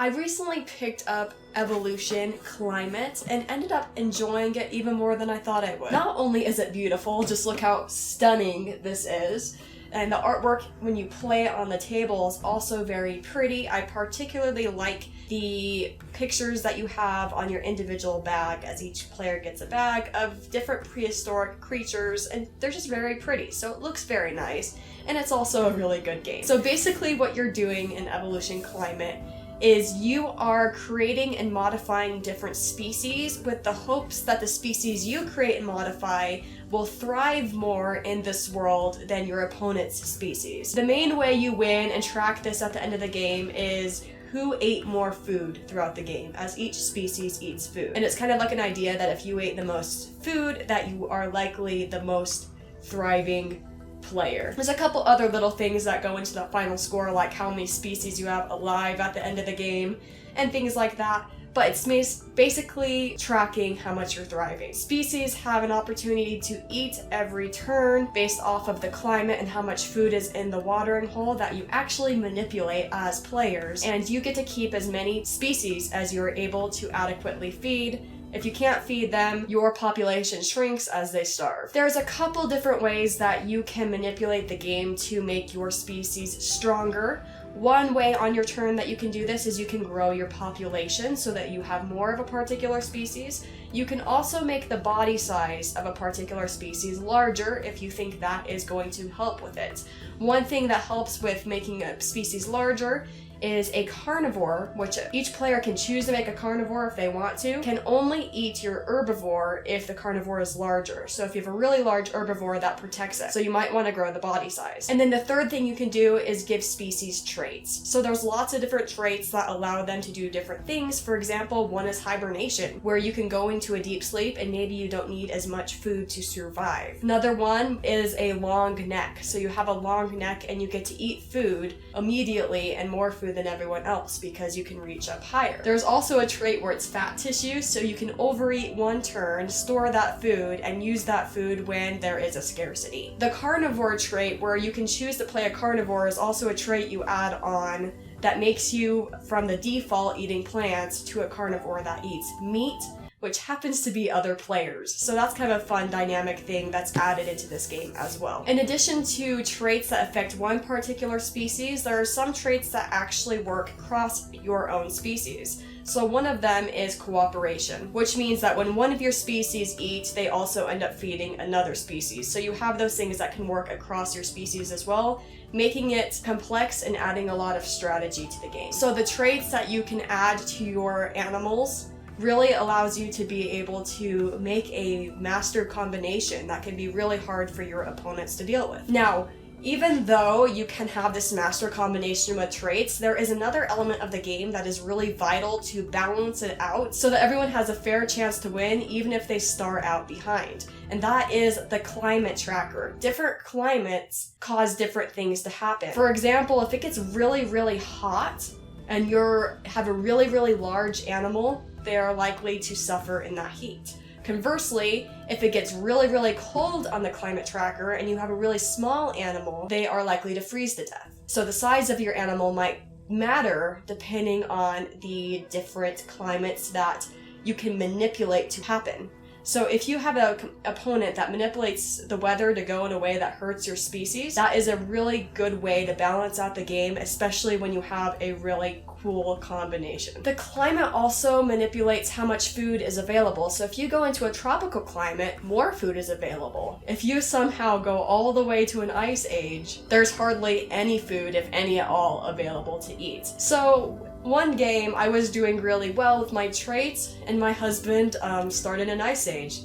I recently picked up Evolution Climate and ended up enjoying it even more than I thought I would. Not only is it beautiful, just look how stunning this is, and the artwork when you play it on the table is also very pretty. I particularly like the pictures that you have on your individual bag, as each player gets a bag of different prehistoric creatures, and they're just very pretty, so it looks very nice, and it's also a really good game. So basically what you're doing in Evolution Climate is you are creating and modifying different species with the hopes that the species you create and modify will thrive more in this world than your opponent's species. The main way you win and track this at the end of the game is who ate more food throughout the game, as each species eats food. And it's kind of like an idea that if you ate the most food, that you are likely the most thriving player. There's a couple other little things that go into the final score, like how many species you have alive at the end of the game, and things like that. But it's basically tracking how much you're thriving. Species have an opportunity to eat every turn based off of the climate and how much food is in the watering hole that you actually manipulate as players, and you get to keep as many species as you're able to adequately feed. If you can't feed them, your population shrinks as they starve. There's a couple different ways that you can manipulate the game to make your species stronger. One way on your turn that you can do this is you can grow your population so that you have more of a particular species. You can also make the body size of a particular species larger if you think that is going to help with it. One thing that helps with making a species larger is a carnivore, which each player can choose to make a carnivore if they want to, can only eat your herbivore if the carnivore is larger. So if you have a really large herbivore, that protects it. So you might want to grow the body size. And then the third thing you can do is give species traits. So there's lots of different traits that allow them to do different things. For example, one is hibernation, where you can go into a deep sleep and maybe you don't need as much food to survive. Another one is a long neck. So you have a long neck and you get to eat food immediately and more food than everyone else because you can reach up higher. There's also a trait where it's fat tissue, so you can overeat one turn, store that food, and use that food when there is a scarcity. The carnivore trait, where you can choose to play a carnivore, is also a trait you add on that makes you, from the default eating plants, to a carnivore that eats meat, which happens to be other players. So that's kind of a fun dynamic thing that's added into this game as well. In addition to traits that affect one particular species, there are some traits that actually work across your own species. So one of them is cooperation, which means that when one of your species eats, they also end up feeding another species. So you have those things that can work across your species as well, making it complex and adding a lot of strategy to the game. So the traits that you can add to your animals really allows you to be able to make a master combination that can be really hard for your opponents to deal with. Now, even though you can have this master combination with traits, there is another element of the game that is really vital to balance it out so that everyone has a fair chance to win, even if they start out behind. And that is the climate tracker. Different climates cause different things to happen. For example, if it gets really, really hot and you have a really, really large animal, they are likely to suffer in that heat. Conversely, if it gets really, really cold on the climate tracker and you have a really small animal, they are likely to freeze to death. So the size of your animal might matter depending on the different climates that you can manipulate to happen. So if you have an opponent that manipulates the weather to go in a way that hurts your species, that is a really good way to balance out the game, especially when you have a really cool combination. The climate also manipulates how much food is available. So if you go into a tropical climate, more food is available. If you somehow go all the way to an ice age, there's hardly any food, if any at all, available to eat. So one game, I was doing really well with my traits, and my husband started an ice age,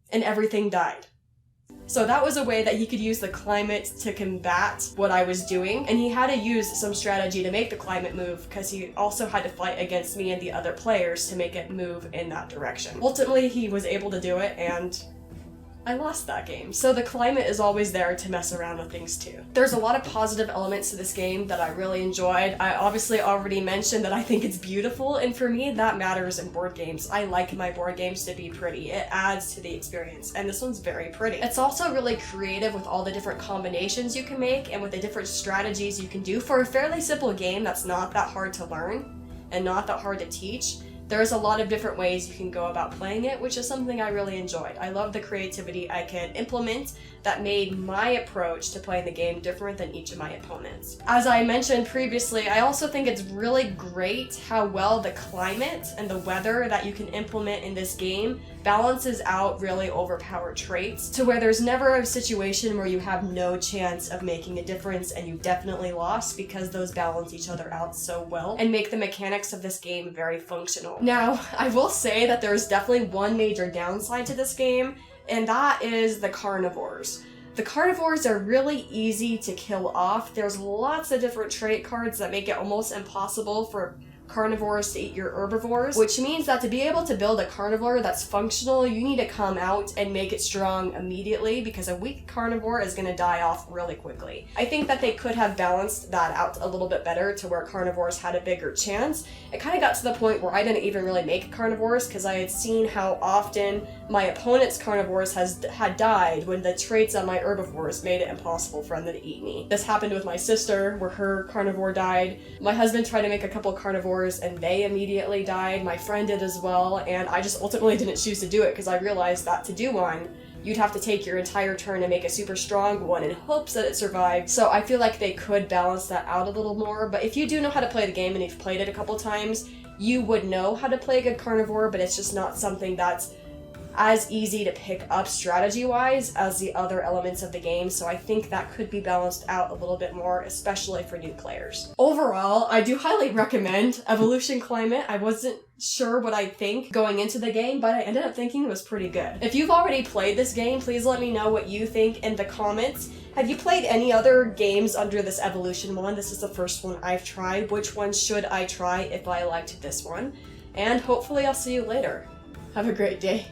and everything died. So that was a way that he could use the climate to combat what I was doing, and he had to use some strategy to make the climate move, because he also had to fight against me and the other players to make it move in that direction. Ultimately, he was able to do it, and I lost that game. So the climate is always there to mess around with things too. There's a lot of positive elements to this game that I really enjoyed. I obviously already mentioned that I think it's beautiful, and for me that matters in board games. I like my board games to be pretty. It adds to the experience, and this one's very pretty. It's also really creative with all the different combinations you can make and with the different strategies you can do for a fairly simple game that's not that hard to learn. and not that hard to teach. There's a lot of different ways you can go about playing it, which is something I really enjoyed. I love the creativity I can implement that made my approach to playing the game different than each of my opponents. As I mentioned previously, I also think it's really great how well the climate and the weather that you can implement in this game balances out really overpowered traits to where there's never a situation where you have no chance of making a difference and you definitely lost, because those balance each other out so well and make the mechanics of this game very functional. Now, I will say that there's definitely one major downside to this game, and that is the Carnivores. The Carnivores are really easy to kill off. There's lots of different trait cards that make it almost impossible for carnivores to eat your herbivores, which means that to be able to build a carnivore that's functional, you need to come out and make it strong immediately, because a weak carnivore is going to die off really quickly. I think that they could have balanced that out a little bit better to where carnivores had a bigger chance. It kind of got to the point where I didn't even really make carnivores because I had seen how often my opponent's carnivores had died when the traits on my herbivores made it impossible for them to eat me. This happened with my sister, where her carnivore died. My husband tried to make a couple carnivores and they immediately died. My friend did as well, and I just ultimately didn't choose to do it because I realized that to do one, you'd have to take your entire turn and make a super strong one in hopes that it survived. So I feel like they could balance that out a little more, but if you do know how to play the game and you've played it a couple times, you would know how to play a good carnivore, but it's just not something that's as easy to pick up strategy-wise as the other elements of the game, so I think that could be balanced out a little bit more, especially for new players. Overall, I do highly recommend Evolution Climate. I wasn't sure what I'd think going into the game, but I ended up thinking it was pretty good. If you've already played this game, please let me know what you think in the comments. Have you played any other games under this Evolution one? This is the first one I've tried. Which one should I try if I liked this one? And hopefully I'll see you later. Have a great day.